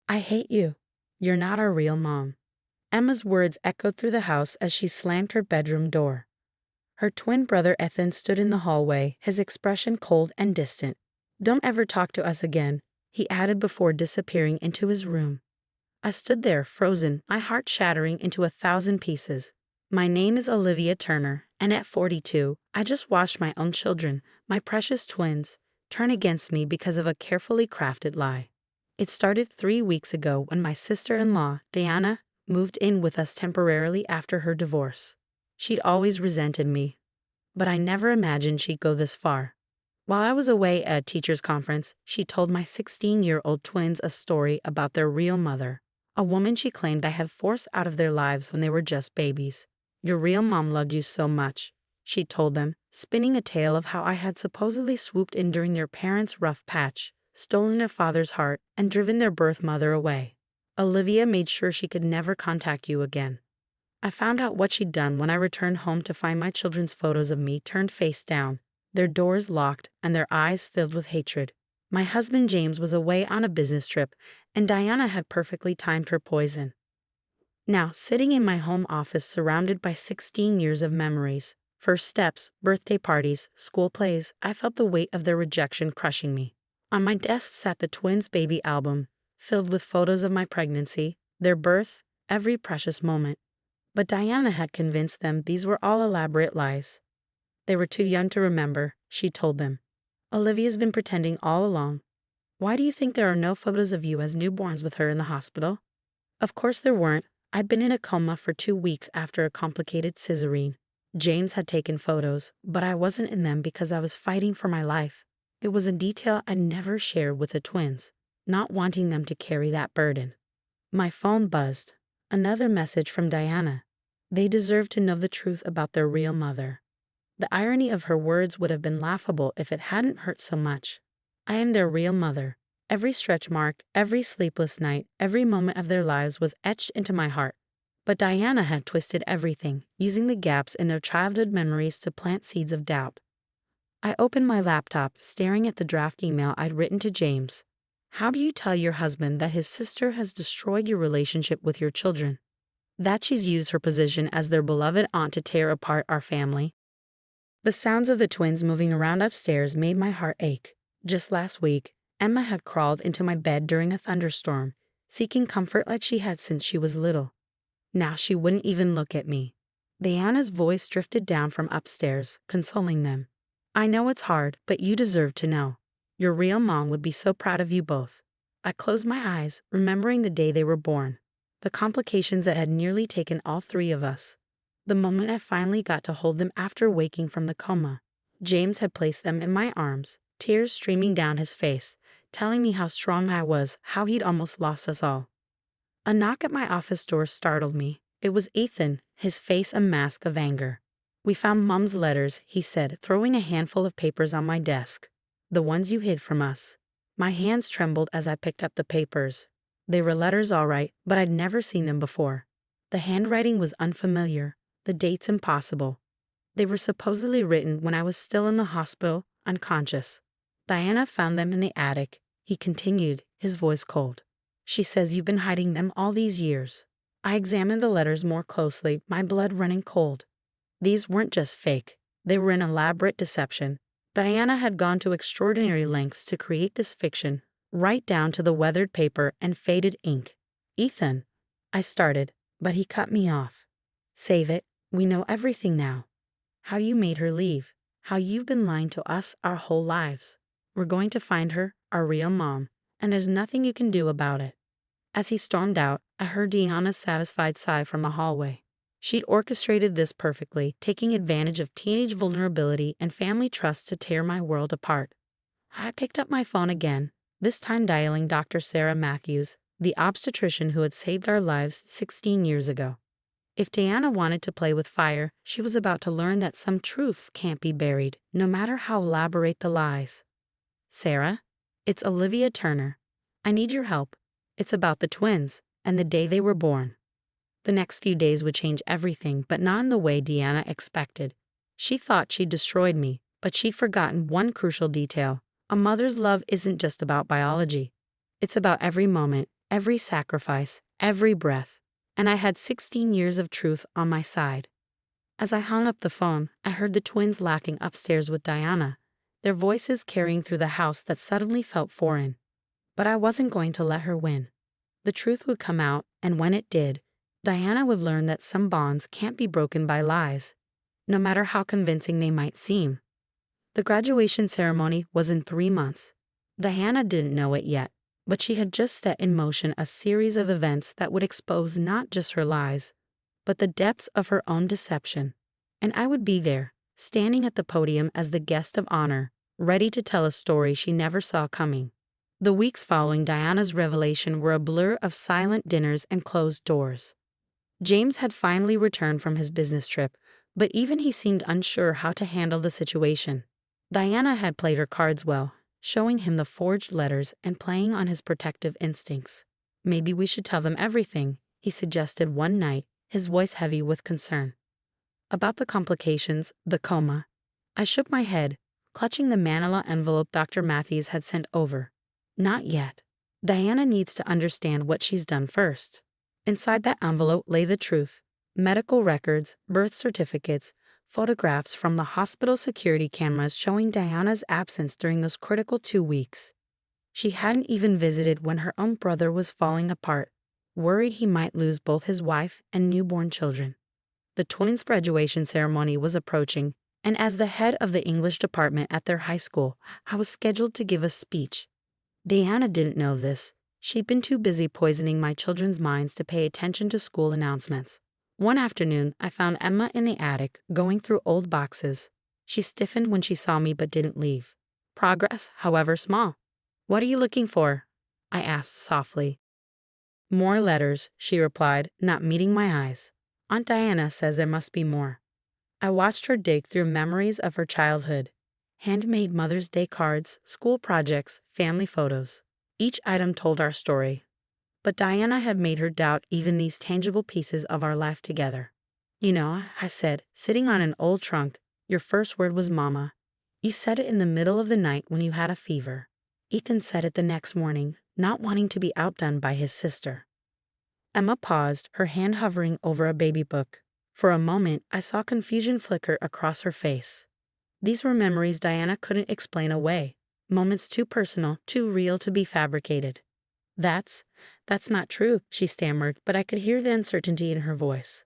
I hate you. You're not our real mom. Emma's words echoed through the house as she slammed her bedroom door. Her twin brother Ethan stood in the hallway, his expression cold and distant. Don't ever talk to us again, he added before disappearing into his room. I stood there, frozen, my heart shattering into 1,000 pieces. My name is Olivia Turner, and at 42, I just watched my own children, my precious twins, turn against me because of a carefully crafted lie. It started 3 weeks ago when my sister-in-law, Diana, moved in with us temporarily after her divorce. She'd always resented me, but I never imagined she'd go this far. While I was away at a teacher's conference, she told my 16-year-old twins a story about their real mother, a woman she claimed I had forced out of their lives when they were just babies. Your real mom loved you so much, she told them, spinning a tale of how I had supposedly swooped in during their parents' rough patch, stolen their father's heart, and driven their birth mother away. Olivia made sure she could never contact you again. I found out what she'd done when I returned home to find my children's photos of me turned face down, their doors locked, and their eyes filled with hatred. My husband James was away on a business trip, and Diana had perfectly timed her poison. Now, sitting in my home office surrounded by 16 years of memories, first steps, birthday parties, school plays, I felt the weight of their rejection crushing me. On my desk sat the twins' baby album, filled with photos of my pregnancy, their birth, every precious moment. But Diana had convinced them these were all elaborate lies. They were too young to remember, she told them. Olivia's been pretending all along. Why do you think there are no photos of you as newborns with her in the hospital? Of course there weren't. I'd been in a coma for 2 weeks after a complicated cesarean. James had taken photos, but I wasn't in them because I was fighting for my life. It was a detail I'd never shared with the twins, not wanting them to carry that burden. My phone buzzed. Another message from Diana. They deserve to know the truth about their real mother. The irony of her words would have been laughable if it hadn't hurt so much. I am their real mother. Every stretch mark, every sleepless night, every moment of their lives was etched into my heart. But Diana had twisted everything, using the gaps in their childhood memories to plant seeds of doubt. I opened my laptop, staring at the draft email I'd written to James. How do you tell your husband that his sister has destroyed your relationship with your children? That she's used her position as their beloved aunt to tear apart our family? The sounds of the twins moving around upstairs made my heart ache. Just last week, Emma had crawled into my bed during a thunderstorm, seeking comfort like she had since she was little. Now she wouldn't even look at me. Diana's voice drifted down from upstairs, consoling them. I know it's hard, but you deserve to know. Your real mom would be so proud of you both. I closed my eyes, remembering the day they were born, the complications that had nearly taken all 3 of us. The moment I finally got to hold them after waking from the coma. James had placed them in my arms, tears streaming down his face, telling me how strong I was, how he'd almost lost us all. A knock at my office door startled me. It was Ethan, his face a mask of anger. We found Mom's letters, he said, throwing a handful of papers on my desk. The ones you hid from us. My hands trembled as I picked up the papers. They were letters all right, but I'd never seen them before. The handwriting was unfamiliar, the dates impossible. They were supposedly written when I was still in the hospital, unconscious. Diana found them in the attic, he continued, his voice cold. She says you've been hiding them all these years. I examined the letters more closely, my blood running cold. These weren't just fake. They were an elaborate deception. Diana had gone to extraordinary lengths to create this fiction, right down to the weathered paper and faded ink. Ethan, I started, but he cut me off. Save it. We know everything now. How you made her leave. How you've been lying to us our whole lives. We're going to find her, our real mom, and there's nothing you can do about it. As he stormed out, I heard Diana's satisfied sigh from the hallway. She'd orchestrated this perfectly, taking advantage of teenage vulnerability and family trust to tear my world apart. I picked up my phone again, this time dialing Dr. Sarah Matthews, the obstetrician who had saved our lives 16 years ago. If Diana wanted to play with fire, she was about to learn that some truths can't be buried, no matter how elaborate the lies. Sarah, it's Olivia Turner. I need your help. It's about the twins, and the day they were born. The next few days would change everything, but not in the way Diana expected. She thought she'd destroyed me, but she'd forgotten one crucial detail. A mother's love isn't just about biology. It's about every moment, every sacrifice, every breath, and I had 16 years of truth on my side. As I hung up the phone, I heard the twins laughing upstairs with Diana, their voices carrying through the house that suddenly felt foreign. But I wasn't going to let her win. The truth would come out, and when it did, Diana would learn that some bonds can't be broken by lies, no matter how convincing they might seem. The graduation ceremony was in 3 months. Diana didn't know it yet, but she had just set in motion a series of events that would expose not just her lies, but the depths of her own deception. And I would be there, standing at the podium as the guest of honor, ready to tell a story she never saw coming. The weeks following Diana's revelation were a blur of silent dinners and closed doors. James had finally returned from his business trip, but even he seemed unsure how to handle the situation. Diana had played her cards well, showing him the forged letters and playing on his protective instincts. "Maybe we should tell them everything," he suggested one night, his voice heavy with concern. About the complications, the coma. I shook my head, clutching the manila envelope Dr. Matthews had sent over. "Not yet. Diana needs to understand what she's done first." Inside that envelope lay the truth: medical records, birth certificates, photographs from the hospital security cameras showing Diana's absence during those critical 2 weeks. She hadn't even visited when her own brother was falling apart, worried he might lose both his wife and newborn children. The twins' graduation ceremony was approaching, and as the head of the English department at their high school, I was scheduled to give a speech. Diana didn't know this. She'd been too busy poisoning my children's minds to pay attention to school announcements. One afternoon, I found Emma in the attic, going through old boxes. She stiffened when she saw me but didn't leave. Progress, however small. "What are you looking for?" I asked softly. "More letters," she replied, not meeting my eyes. "Aunt Diana says there must be more." I watched her dig through memories of her childhood. Handmade Mother's Day cards, school projects, family photos. Each item told our story. But Diana had made her doubt even these tangible pieces of our life together. "You know," I said, sitting on an old trunk, "your first word was mama. You said it in the middle of the night when you had a fever. Ethan said it the next morning, not wanting to be outdone by his sister." Emma paused, her hand hovering over a baby book. For a moment, I saw confusion flicker across her face. These were memories Diana couldn't explain away, moments too personal, too real to be fabricated. That's not true," she stammered, but I could hear the uncertainty in her voice.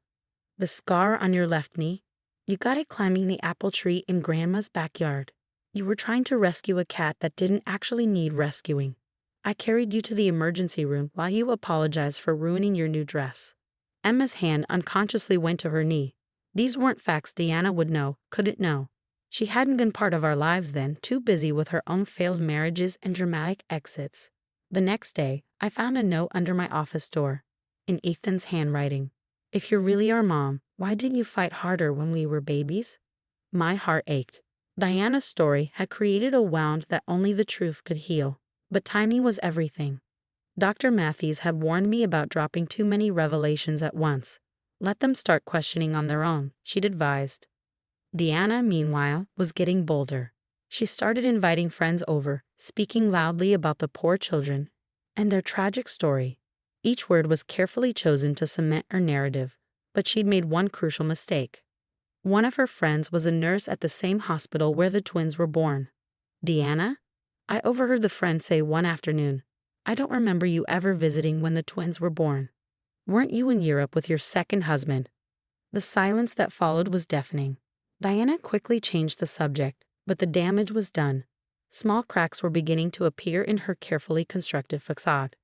"The scar on your left knee? You got it climbing the apple tree in Grandma's backyard. You were trying to rescue a cat that didn't actually need rescuing. I carried you to the emergency room while you apologized for ruining your new dress." Emma's hand unconsciously went to her knee. These weren't facts Diana would know, couldn't know. She hadn't been part of our lives then, too busy with her own failed marriages and dramatic exits. The next day, I found a note under my office door, in Ethan's handwriting. "If you're really our mom, why didn't you fight harder when we were babies?" My heart ached. Diana's story had created a wound that only the truth could heal, but timing was everything. Dr. Matthews had warned me about dropping too many revelations at once. Let them start questioning on their own, she'd advised. Diana, meanwhile, was getting bolder. She started inviting friends over, speaking loudly about the poor children and their tragic story. Each word was carefully chosen to cement her narrative, but she'd made one crucial mistake. One of her friends was a nurse at the same hospital where the twins were born. "Diana?" I overheard the friend say one afternoon. "I don't remember you ever visiting when the twins were born. Weren't you in Europe with your second husband?" The silence that followed was deafening. Diana quickly changed the subject, but the damage was done. Small cracks were beginning to appear in her carefully constructed facade.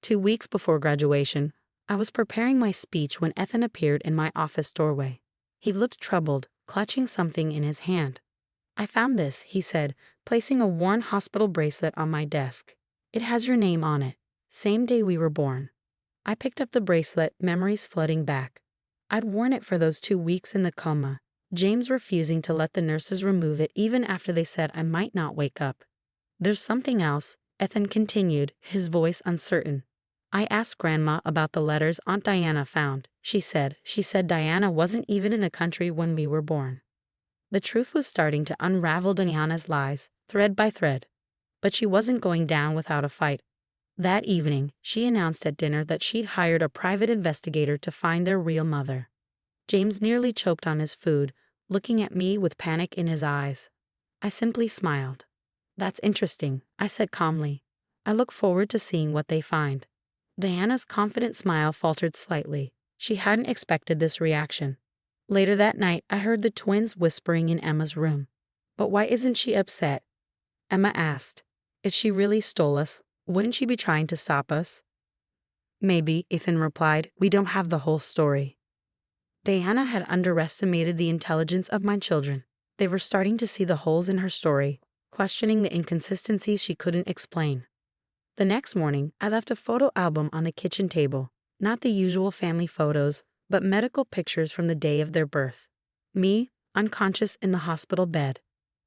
2 weeks before graduation, I was preparing my speech when Ethan appeared in my office doorway. He looked troubled, clutching something in his hand. "I found this," he said, placing a worn hospital bracelet on my desk. "It has your name on it, same day we were born." I picked up the bracelet, memories flooding back. I'd worn it for those 2 weeks in the coma, James refusing to let the nurses remove it even after they said I might not wake up. "There's something else," Ethan continued, his voice uncertain. "I asked Grandma about the letters Aunt Diana found. She said Diana wasn't even in the country when we were born." The truth was starting to unravel Diana's lies, thread by thread. But she wasn't going down without a fight. That evening, she announced at dinner that she'd hired a private investigator to find their real mother. James nearly choked on his food, looking at me with panic in his eyes. I simply smiled. "That's interesting," I said calmly. "I look forward to seeing what they find." Diana's confident smile faltered slightly. She hadn't expected this reaction. Later that night, I heard the twins whispering in Emma's room. "But why isn't she upset?" Emma asked. "If she really stole us, wouldn't she be trying to stop us?" "Maybe," Ethan replied. "We don't have the whole story." Diana had underestimated the intelligence of my children. They were starting to see the holes in her story, questioning the inconsistencies she couldn't explain. The next morning, I left a photo album on the kitchen table, not the usual family photos, but medical pictures from the day of their birth. Me, unconscious in the hospital bed.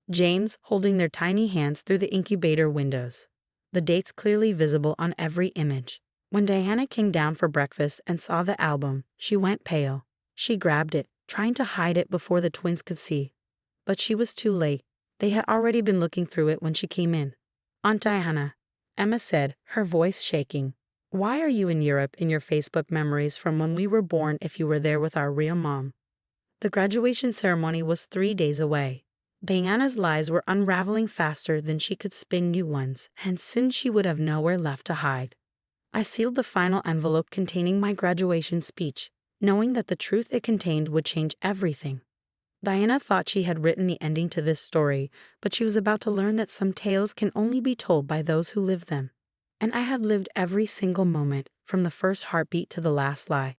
James, holding their tiny hands through the incubator windows. The dates clearly visible on every image. When Diana came down for breakfast and saw the album, she went pale. She grabbed it, trying to hide it before the twins could see. But she was too late. They had already been looking through it when she came in. "Aunt Diana," Emma said, her voice shaking, "why are you in Europe in your Facebook memories from when we were born if you were there with our real mom?" The graduation ceremony was 3 days away. Diana's lies were unraveling faster than she could spin new ones, and soon she would have nowhere left to hide. I sealed the final envelope containing my graduation speech, knowing that the truth it contained would change everything. Diana thought she had written the ending to this story, but she was about to learn that some tales can only be told by those who live them. And I had lived every single moment, from the first heartbeat to the last lie.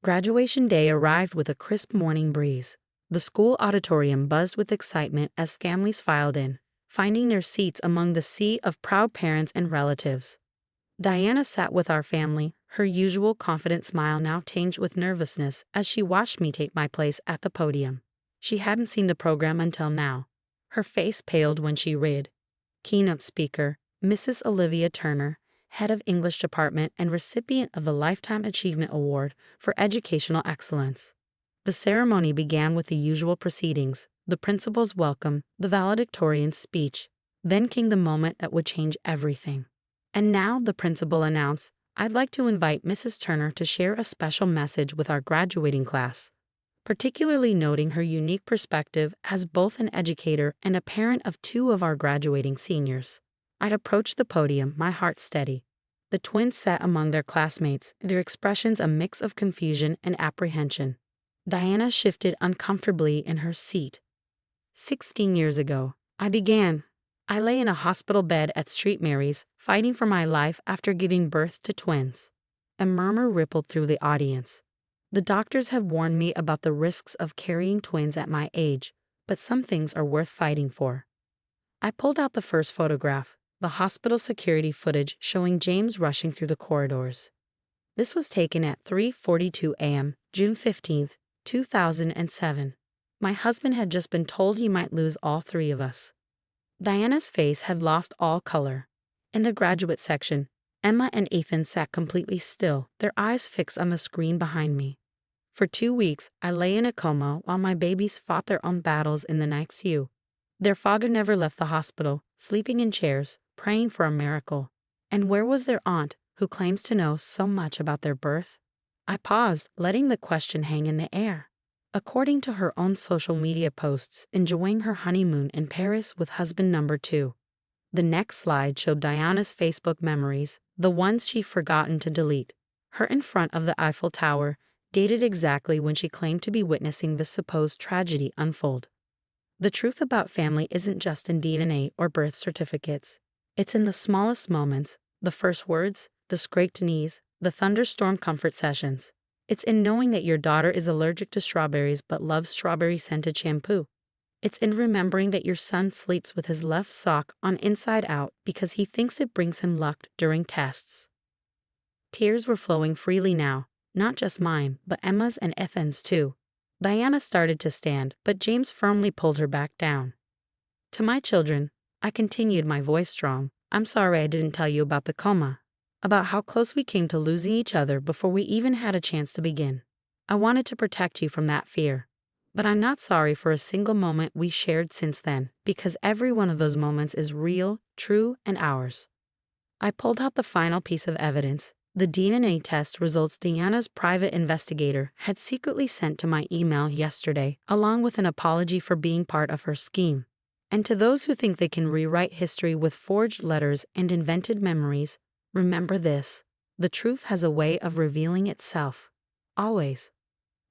Graduation day arrived with a crisp morning breeze. The school auditorium buzzed with excitement as families filed in, finding their seats among the sea of proud parents and relatives. Diana sat with our family, her usual confident smile now tinged with nervousness as she watched me take my place at the podium. She hadn't seen the program until now. Her face paled when she read. Keynote speaker, Mrs. Olivia Turner, head of English department and recipient of the Lifetime Achievement Award for Educational Excellence. The ceremony began with the usual proceedings, the principal's welcome, the valedictorian's speech. Then came the moment that would change everything. And now, the principal announced, "I'd like to invite Mrs. Turner to share a special message with our graduating class," particularly noting her unique perspective as both an educator and a parent of 2 of our graduating seniors. I approached the podium, my heart steady. The twins sat among their classmates, their expressions a mix of confusion and apprehension. Diana shifted uncomfortably in her seat. 16 years ago, I began. I lay in a hospital bed at St. Mary's, fighting for my life after giving birth to twins. A murmur rippled through the audience. The doctors had warned me about the risks of carrying twins at my age, but some things are worth fighting for. I pulled out the first photograph, the hospital security footage showing James rushing through the corridors. This was taken at 3:42 a.m., June 15, 2007. My husband had just been told he might lose all 3 of us. Diana's face had lost all color. In the graduate section, Emma and Ethan sat completely still, their eyes fixed on the screen behind me. For 2 weeks, I lay in a coma while my babies fought their own battles in the NICU. Their father never left the hospital, sleeping in chairs, praying for a miracle. And where was their aunt, who claims to know so much about their birth? I paused, letting the question hang in the air. According to her own social media posts, enjoying her honeymoon in Paris with husband number 2. The next slide showed Diana's Facebook memories, the ones she'd forgotten to delete. Her in front of the Eiffel Tower, dated exactly when she claimed to be witnessing this supposed tragedy unfold. The truth about family isn't just in DNA or birth certificates. It's in the smallest moments, the first words, the scraped knees, the thunderstorm comfort sessions. It's in knowing that your daughter is allergic to strawberries but loves strawberry-scented shampoo. It's in remembering that your son sleeps with his left sock on inside out because he thinks it brings him luck during tests. Tears were flowing freely now, not just mine, but Emma's and Ethan's too. Diana started to stand, but James firmly pulled her back down. "To my children," I continued, my voice strong, "I'm sorry I didn't tell you about the coma. About how close we came to losing each other before we even had a chance to begin. I wanted to protect you from that fear. But I'm not sorry for a single moment we shared since then, because every one of those moments is real, true, and ours." I pulled out the final piece of evidence, the DNA test results Diana's private investigator had secretly sent to my email yesterday, along with an apology for being part of her scheme. And to those who think they can rewrite history with forged letters and invented memories, remember this: the truth has a way of revealing itself. Always.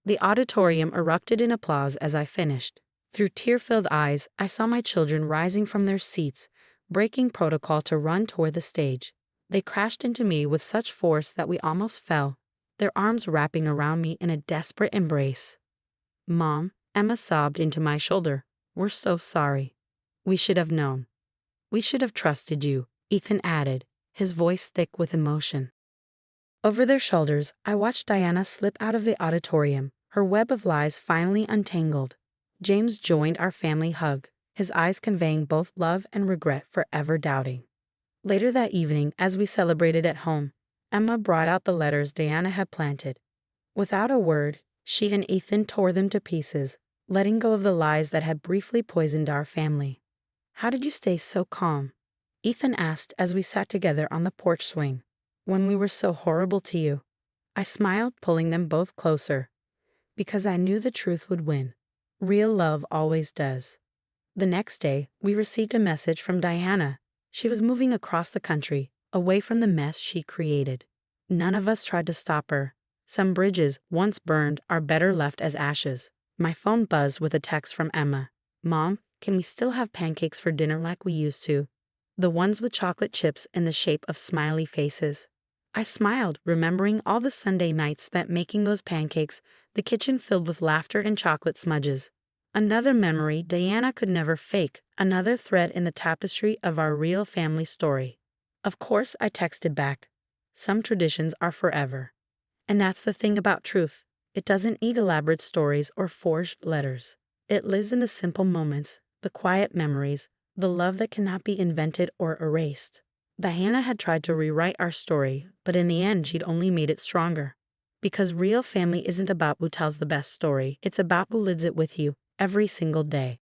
The auditorium erupted in applause as I finished. Through tear-filled eyes, I saw my children rising from their seats, breaking protocol to run toward the stage. They crashed into me with such force that we almost fell, their arms wrapping around me in a desperate embrace. "Mom," Emma sobbed into my shoulder, "we're so sorry. We should have known. We should have trusted you," Ethan added, his voice thick with emotion. Over their shoulders, I watched Diana slip out of the auditorium, her web of lies finally untangled. James joined our family hug, his eyes conveying both love and regret for ever doubting. Later that evening, as we celebrated at home, Emma brought out the letters Diana had planted. Without a word, she and Ethan tore them to pieces, letting go of the lies that had briefly poisoned our family. "How did you stay so calm?" Ethan asked as we sat together on the porch swing. "When we were so horrible to you." I smiled, pulling them both closer. "Because I knew the truth would win. Real love always does." The next day, we received a message from Diana. She was moving across the country, away from the mess she created. None of us tried to stop her. Some bridges, once burned, are better left as ashes. My phone buzzed with a text from Emma. "Mom, can we still have pancakes for dinner like we used to? The ones with chocolate chips in the shape of smiley faces." I smiled, remembering all the Sunday nights spent making those pancakes, the kitchen filled with laughter and chocolate smudges. Another memory Diana could never fake, another thread in the tapestry of our real family story. Of course, I texted back. "Some traditions are forever." And that's the thing about truth. It doesn't need elaborate stories or forged letters. It lives in the simple moments, the quiet memories, the love that cannot be invented or erased. Diana had tried to rewrite our story, but in the end she'd only made it stronger. Because real family isn't about who tells the best story, it's about who lives it with you every single day.